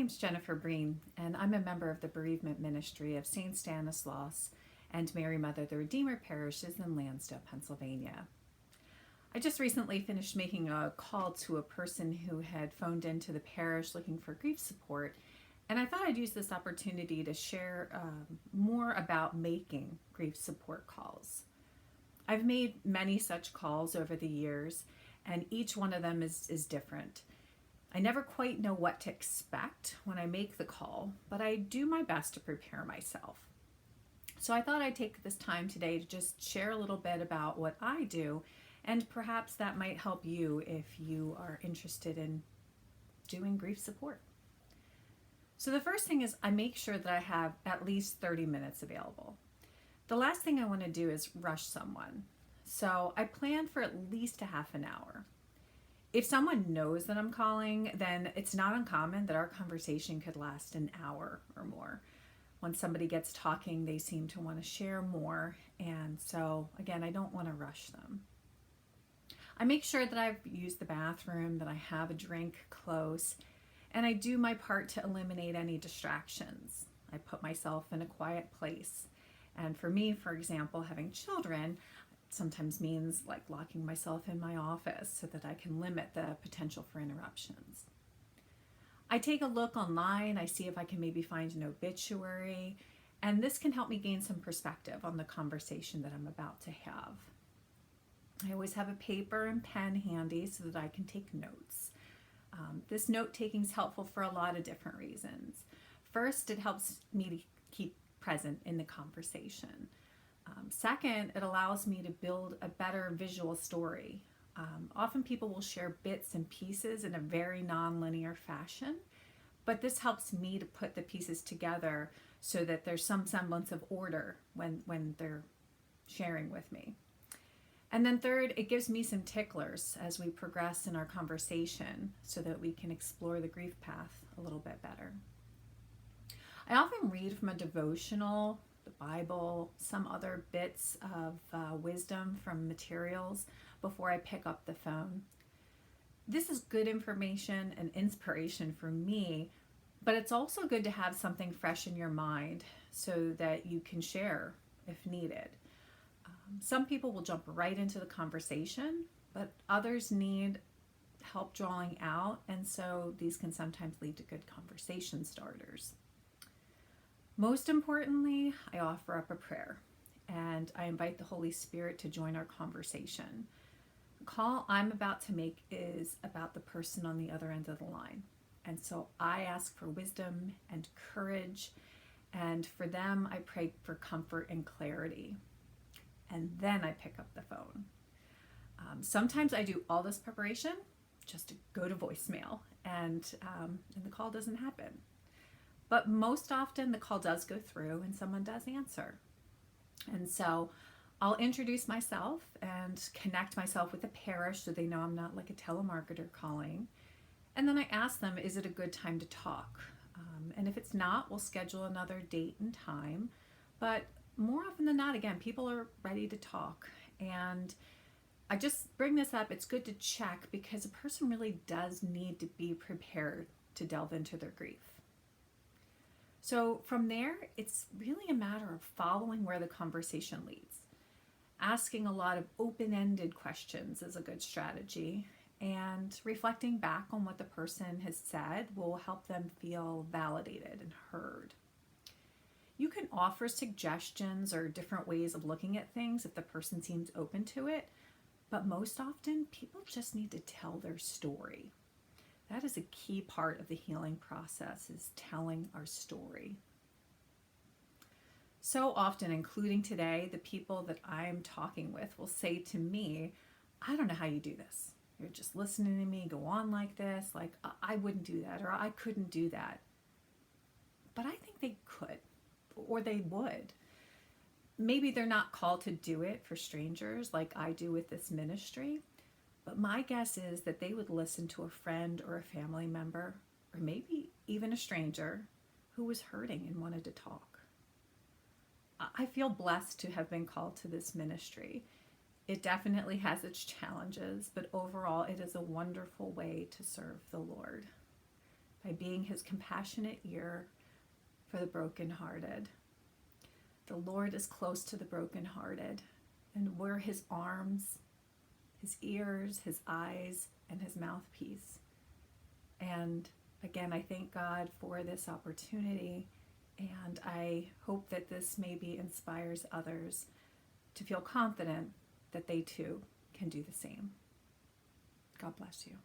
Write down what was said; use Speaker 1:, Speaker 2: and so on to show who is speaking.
Speaker 1: name's Jennifer Breen, and I'm a member of the Bereavement Ministry of St. Stanislaus and Mary Mother the Redeemer Parishes in Lansdale, Pennsylvania. I just recently finished making a call to a person who had phoned into the parish looking for grief support, and I thought I'd use this opportunity to share more about making grief support calls. I've made many such calls over the years, and each one of them is different. I never quite know what to expect when I make the call, but I do my best to prepare myself. So I thought I'd take this time today to just share a little bit about what I do, and perhaps that might help you if you are interested in doing grief support. So the first thing is I make sure that I have at least 30 minutes available. The last thing I want to do is rush someone. So I plan for at least a half an hour. If someone knows that I'm calling, then it's not uncommon that our conversation could last an hour or more. When somebody gets talking, they seem to want to share more. And so, again, I don't want to rush them. I make sure that I've used the bathroom, that I have a drink close, and I do my part to eliminate any distractions. I put myself in a quiet place. And for me, for example, having children sometimes means like locking myself in my office so that I can limit the potential for interruptions. I take a look online, I see if I can maybe find an obituary, and this can help me gain some perspective on the conversation that I'm about to have. I always have a paper and pen handy so that I can take notes. This note taking is helpful for a lot of different reasons. First, it helps me to keep present in the conversation. Second, it allows me to build a better visual story. Often people will share bits and pieces in a very non-linear fashion, but this helps me to put the pieces together so that there's some semblance of order when they're sharing with me. And then third, it gives me some ticklers as we progress in our conversation so that we can explore the grief path a little bit better. I often read from a devotional, the Bible, some other bits of wisdom from materials before I pick up the phone. This is good information and inspiration for me, but it's also good to have something fresh in your mind so that you can share if needed. Some people will jump right into the conversation, but others need help drawing out, and so these can sometimes lead to good conversation starters. Most importantly, I offer up a prayer, and I invite the Holy Spirit to join our conversation. The call I'm about to make is about the person on the other end of the line, and so I ask for wisdom and courage, and for them I pray for comfort and clarity. And then I pick up the phone. Sometimes I do all this preparation just to go to voicemail, and the call doesn't happen. But most often the call does go through and someone does answer. And so I'll introduce myself and connect myself with the parish so they know I'm not like a telemarketer calling. And then I ask them, is it a good time to talk? And if it's not, we'll schedule another date and time. But more often than not, again, people are ready to talk. And I just bring this up. It's good to check because a person really does need to be prepared to delve into their grief. So from there, it's really a matter of following where the conversation leads. Asking a lot of open-ended questions is a good strategy, and reflecting back on what the person has said will help them feel validated and heard. You can offer suggestions or different ways of looking at things if the person seems open to it, but most often people just need to tell their story. That is a key part of the healing process, is telling our story. So often, including today, the people that I'm talking with will say to me, I don't know how you do this. You're just listening to me go on like this, like I wouldn't do that, or I couldn't do that. But I think they could. Or they would. Maybe they're not called to do it for strangers like I do with this ministry, but my guess is that they would listen to a friend or a family member, or maybe even a stranger who was hurting and wanted to talk. I feel blessed to have been called to this ministry. It definitely has its challenges, but overall it is a wonderful way to serve the Lord. By by being his compassionate ear for the brokenhearted. The Lord is close to the brokenhearted, and we're his arms, his ears, his eyes, and his mouthpiece. And again, I thank God for this opportunity, and I hope that this maybe inspires others to feel confident that they too can do the same. God bless you.